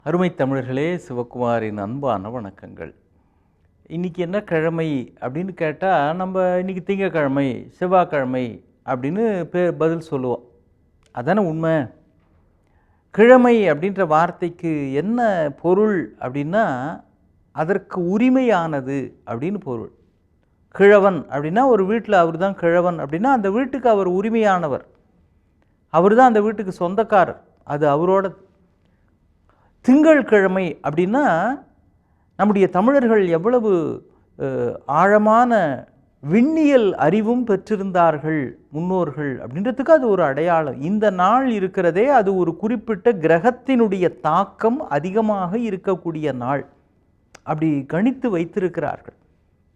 அருமை தமிழர்களே, சிவகுமாரின் அன்பான வணக்கங்கள். இன்றைக்கி என்ன கிழமை அப்படின்னு கேட்டால், நம்ம இன்றைக்கி திங்கக்கிழமை, செவ்வாய்க்கிழமை அப்படின்னு பதில் சொல்லுவோம். அதானே உண்மை. கிழமை அப்படின்ற வார்த்தைக்கு என்ன பொருள் அப்படின்னா, அதற்கு உரிமையானது அப்படின்னு பொருள். கிழவன் அப்படின்னா ஒரு வீட்டில் அவர் தான் கிழவன் அப்படின்னா அந்த வீட்டுக்கு அவர் உரிமையானவர், அவர் தான் அந்த வீட்டுக்கு சொந்தக்காரர், அது அவரோட. திங்கட்கிழமை அப்படின்னா நம்முடைய தமிழர்கள் எவ்வளவு ஆழமான விண்ணியல் அறிவும் பெற்றிருந்தார்கள் முன்னோர்கள் அப்படின்றதுக்கு அது ஒரு அடையாளம். இந்த நாள் இருக்கிறதே அது ஒரு குறிப்பிட்ட கிரகத்தினுடைய தாக்கம் அதிகமாக இருக்கக்கூடிய நாள் அப்படி கணித்து வைத்திருக்கிறார்கள்.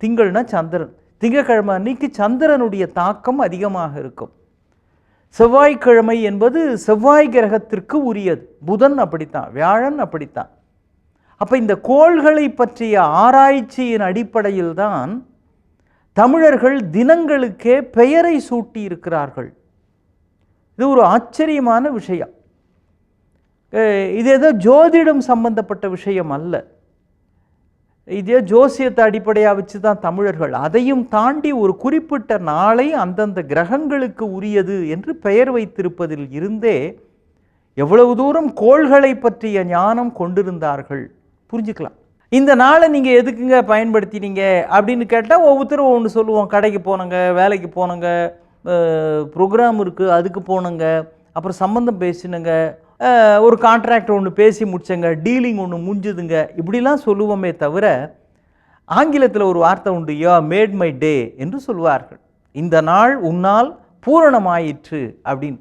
திங்கள்னா சந்திரன், திங்கட்கிழமை அன்னைக்கு சந்திரனுடைய தாக்கம் அதிகமாக இருக்கும். செவ்வாய்க்கிழமை என்பது செவ்வாய் கிரகத்திற்கு உரியது. புதன் அப்படித்தான், வியாழன் அப்படித்தான். அப்போ இந்த கோள்களை பற்றிய ஆராய்ச்சியின் அடிப்படையில் தான் தமிழர்கள் தினங்களுக்கே பெயரை சூட்டி இருக்கிறார்கள். இது ஒரு ஆச்சரியமான விஷயம். இது ஏதோ ஜோதிடம் சம்பந்தப்பட்ட விஷயம் அல்ல. இதே ஜோசியத்தை அடிப்படையாக வச்சு தான் தமிழர்கள் அதையும் தாண்டி ஒரு குறிப்பிட்ட நாளை அந்தந்த கிரகங்களுக்கு உரியது என்று பெயர் வைத்திருப்பதில் இருந்தே எவ்வளவு தூரம் கோள்களை பற்றிய ஞானம் கொண்டிருந்தார்கள் புரிஞ்சுக்கலாம். இந்த நாளை நீங்கள் எதுக்குங்க பயன்படுத்தினீங்க அப்படின்னு கேட்டால் ஒவ்வொருத்தரும் ஒன்று சொல்லுவோம். கடைக்கு போனங்க, வேலைக்கு போனங்க, ப்ரோக்ராம் இருக்குது அதுக்கு போனங்க, அப்புறம் சம்பந்தம் பேசினுங்க, ஒரு கான்ட்ராக்ட் ஒன்று பேசி முடிச்சங்க, டீலிங் ஒன்று முடிஞ்சுதுங்க, இப்படிலாம் சொல்லுவோமே தவிர ஆங்கிலத்தில் ஒரு வார்த்தை உண்டு, யூ மேட் மை டே என்று சொல்வார்கள். இந்த நாள் உன்னால் பூரணமாயிற்று அப்படின்னு.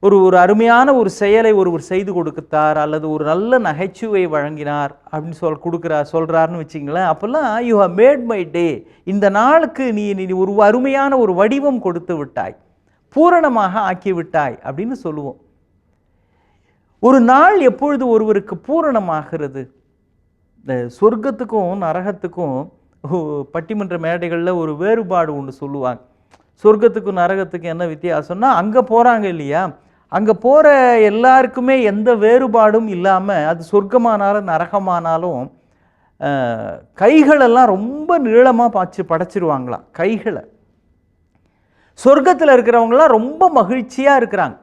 ஒரு அருமையான ஒரு செயலை ஒருவர் செய்து கொடுத்தார் அல்லது ஒரு நல்ல நகைச்சுவை வழங்கினார் அப்படின்னு சொல்கிறாருன்னு வச்சிங்களேன், அப்போல்லாம் you have made my day, இந்த நாளுக்கு நீ ஒரு அருமையான ஒரு வடிவம் கொடுத்து விட்டாய், பூரணமாக ஆக்கிவிட்டாய் அப்படின்னு சொல்லுவோம். ஒரு நாள் எப்பொழுது ஒருவருக்கு பூரணமாகிறது? இந்த சொர்க்கத்துக்கும் நரகத்துக்கும் பட்டிமன்ற மேடைகளில் ஒரு வேறுபாடு ஒன்று சொல்லுவாங்க. சொர்க்கத்துக்கும் நரகத்துக்கும் என்ன வித்தியாசம்னா, அங்கே போகிறாங்க இல்லையா, அங்கே போகிற எல்லாருக்குமே எந்த வேறுபாடும் இல்லாமல், அது சொர்க்கமானாலும் நரகமானாலும் கைகளெல்லாம் ரொம்ப நீளமாக படைச்சிருவாங்களாம் கைகளை. சொர்க்கத்தில் இருக்கிறவங்களாம் ரொம்ப மகிழ்ச்சியாக இருக்கிறாங்க.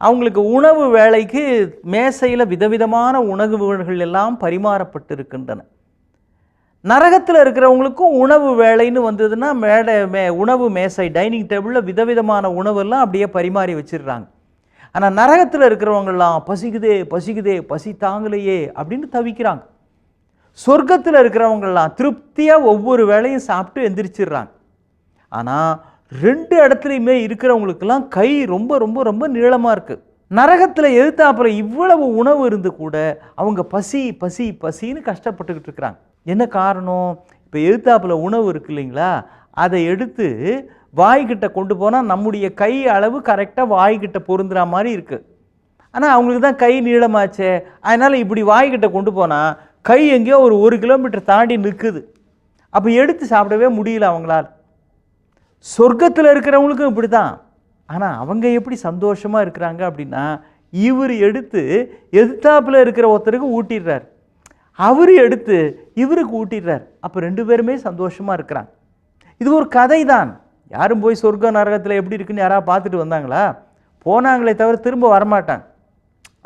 அவங்களுக்கு உணவு வேளைக்கு மேசையில் விதவிதமான உணவுகள் எல்லாம் பரிமாறப்பட்டு இருக்கின்றன. நரகத்தில் இருக்கிறவங்களுக்கும் உணவு வேளைன்னு வந்ததுன்னா உணவு மேசை டைனிங் டேபிளில் விதவிதமான உணவெல்லாம் அப்படியே பரிமாறி வச்சிடுறாங்க. ஆனால் நரகத்தில் இருக்கிறவங்கெல்லாம் பசிக்குதே பசிக்குதே பசி தாங்கலையே அப்படின்னு தவிக்கிறாங்க. சொர்க்கத்தில் இருக்கிறவங்கெல்லாம் திருப்தியாக ஒவ்வொரு வேளையும் சாப்பிட்டு எந்திரிச்சிடுறாங்க. ஆனால் ரெண்டு இடத்துலையுமே இருக்கிறவங்களுக்கெல்லாம் கை ரொம்ப ரொம்ப ரொம்ப நீளமாக இருக்குது. நரகத்தில் எதிர்த்தாப்புறம் இவ்வளவு உணவு இருந்து கூட அவங்க பசி பசி பசின்னு கஷ்டப்பட்டுக்கிட்டு இருக்கிறாங்க. என்ன காரணம்? இப்போ எதிர்த்தாப்புல உணவு இருக்கு இல்லைங்களா, அதை எடுத்து வாய்கிட்ட கொண்டு போனால் நம்முடைய கை அளவு கரெக்டாக வாய்கிட்ட பொருந்துகிற மாதிரி இருக்குது. ஆனால் அவங்களுக்கு தான் கை நீளமாச்சே, அதனால் இப்படி வாய்கிட்ட கொண்டு போனால் கை எங்கேயோ ஒரு கிலோமீட்டர் தாண்டி நிற்குது. அப்போ எடுத்து சாப்பிடவே முடியல அவங்களால். சொர்க்கத்தில் இருக்கிறவங்களுக்கும் இப்படி தான். ஆனால் அவங்க எப்படி சந்தோஷமாக இருக்கிறாங்க அப்படின்னா, இவர் எடுத்து எதிர்த்தாப்பில் இருக்கிற ஒருத்தருக்கு ஊட்டிடுறார், அவர் எடுத்து இவருக்கு ஊட்டிடுறார். அப்போ ரெண்டு பேருமே சந்தோஷமாக இருக்கிறாங்க. இது ஒரு கதை தான். யாரும் போய் சொர்க்க நரகத்தில் எப்படி இருக்குன்னு யாராவது பார்த்துட்டு வந்தாங்களா? போனாங்களே தவிர திரும்ப வரமாட்டாங்க.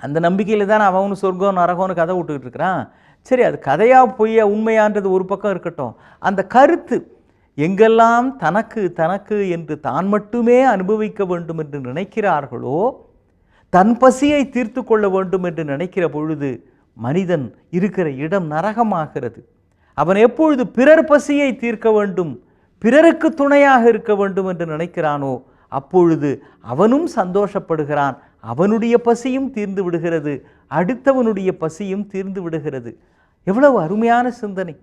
அந்த நம்பிக்கையில் தான் அவனு சொர்க்கம் நரகம்னு கதை விட்டுக்கிட்டு இருக்கிறான். சரி, அது கதையாக பொய்யா உண்மையான்றது ஒரு பக்கம் இருக்கட்டும். அந்த கருத்து எங்கெல்லாம் தனக்கு தனக்கு என்று தான் மட்டுமே அனுபவிக்க வேண்டும் என்று நினைக்கிறார்களோ, தன் பசியை தீர்த்து கொள்ள வேண்டும் என்று நினைக்கிற பொழுது மனிதன் இருக்கிற இடம் நரகமாகிறது. அவன் எப்பொழுது பிறர் பசியை தீர்க்க வேண்டும், பிறருக்கு துணையாக இருக்க வேண்டும் என்று நினைக்கிறானோ, அப்பொழுது அவனும் சந்தோஷப்படுகிறான், அவனுடைய பசியும் தீர்ந்து விடுகிறது, அடுத்தவனுடைய பசியும் தீர்ந்து விடுகிறது. எவ்வளவு அருமையான சிந்தனை!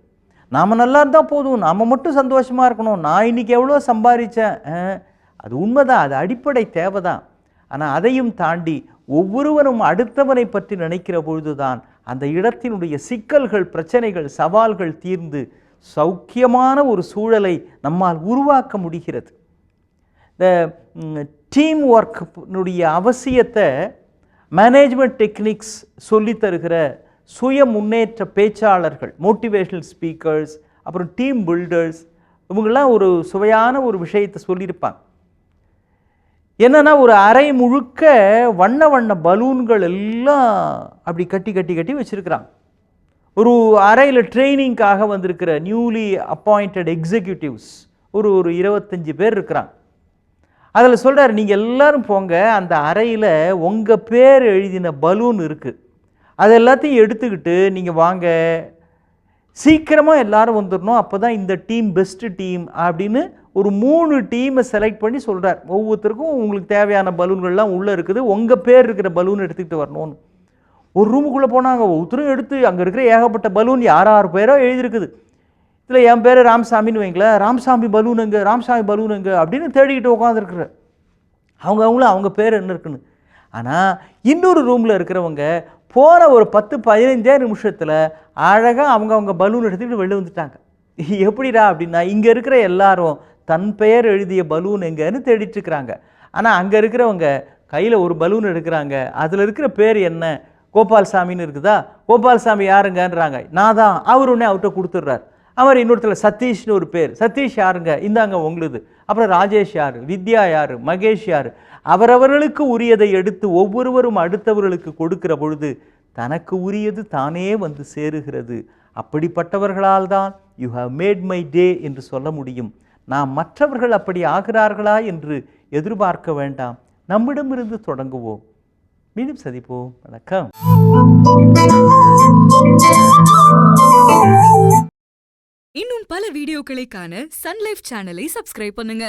நாம் நல்லா இருந்தால் போதும், நாம் மட்டும் சந்தோஷமாக இருக்கணும், நான் இன்றைக்கி எவ்வளோ சம்பாதிச்சேன், அது உண்மைதான், அது அடிப்படை தேவை தான். ஆனால் அதையும் தாண்டி ஒவ்வொருவரும் அடுத்தவனை பற்றி நினைக்கிற பொழுதுதான் அந்த இடத்தினுடைய சிக்கல்கள், பிரச்சனைகள், சவால்கள் தீர்ந்து சௌக்கியமான ஒரு சூழலை நம்மால் உருவாக்க முடிகிறது. இந்த டீம் ஒர்க்கினுடைய அவசியத்தை மேனேஜ்மெண்ட் டெக்னிக்ஸ் சொல்லித் தருகிற சுய முன்னேற்ற பேச்சாளர்கள், மோட்டிவேஷனல் ஸ்பீக்கர்ஸ், அப்புறம் டீம் பில்டர்ஸ், இவங்கெல்லாம் ஒரு சுவையான ஒரு விஷயத்தை சொல்லியிருப்பாங்க. என்னன்னா, ஒரு அறை முழுக்க வண்ண வண்ண பலூன்கள் எல்லாம் அப்படி கட்டி கட்டி கட்டி வச்சிருக்கிறாங்க. ஒரு அறையில் ட்ரைனிங்காக வந்திருக்கிற நியூலி அப்பாயிண்டட் எக்ஸிக்யூட்டிவ்ஸ் ஒரு 25 பேர் இருக்கிறாங்க. அதில் சொல்கிறார், நீங்கள் எல்லாரும் போங்க, அந்த அறையில் உங்கள் பேர் எழுதின பலூன் இருக்குது, அது எல்லாத்தையும் எடுத்துக்கிட்டு நீங்கள் வாங்க, சீக்கிரமாக எல்லாரும் வந்துடணும், அப்போ தான் இந்த டீம் பெஸ்ட்டு டீம் அப்படின்னு ஒரு 3 டீமை செலக்ட் பண்ணி சொல்கிறார். ஒவ்வொருத்தருக்கும் உங்களுக்கு தேவையான பலூன்கள்லாம் உள்ளே இருக்குது, உங்கள் பேர் இருக்கிற பலூன் எடுத்துக்கிட்டு வரணும்னு. ஒரு ரூமுக்குள்ளே போனாங்க, ஒருத்தரும் எடுத்து அங்கே இருக்கிற ஏகப்பட்ட பலூன் யார் பேரோ எழுதியிருக்குது. இதில் என் பேர் ராமசாமின்னு வைங்களேன், ராமசாமி பலூன் எங்கே, ராமசாமி பலூன் எங்கே அப்படின்னு தேடிக்கிட்டு உட்காந்துருக்குற அவங்களும் அவங்க பேர் என்ன இருக்குன்னு. ஆனால் இன்னொரு ரூமில் இருக்கிறவங்க போன ஒரு 10-15 நிமிஷத்தில் அழகாக அவங்க பலூன் எடுத்துக்கிட்டு வெளில வந்துட்டாங்க. எப்படிடா அப்படின்னா, இங்கே இருக்கிற எல்லாரும் தன் பெயர் எழுதிய பலூன் எங்கன்னு தேடிட்டுருக்குறாங்க. ஆனால் அங்கே இருக்கிறவங்க கையில் ஒரு பலூன் எடுக்கிறாங்க, அதில் இருக்கிற பேர் என்ன, கோபால்சாமின்னு இருக்குதா, கோபால்சாமி யாருங்கன்றாங்க, நான் தான். அவர் உடனே அவர்கிட்ட கொடுத்துட்றாரு. அவர் இன்னொருத்தர் சதீஷ்னு ஒரு பேர், சதீஷ் யாருங்க, இந்தாங்க உங்களுது. அப்புறம் ராஜேஷ் யார், வித்யா யார், மகேஷ் யார், அவரவர்களுக்கு உரியதை எடுத்து ஒவ்வொருவரும் அடுத்தவர்களுக்கு கொடுக்கிற பொழுது தனக்கு உரியது தானே வந்து சேருகிறது. அப்படிப்பட்டவர்களால் தான் you have made my day என்று சொல்ல முடியும். நாம் மற்றவர்கள் அப்படி ஆகிறார்களா என்று எதிர்பார்க்க வேண்டாம், நம்மிடமிருந்து தொடங்குவோம். மீண்டும் சந்திப்போம். வணக்கம். இன்னும் பல வீடியோக்களை காண சன் லைஃப் சேனலை சப்ஸ்கிரைப் பண்ணுங்க.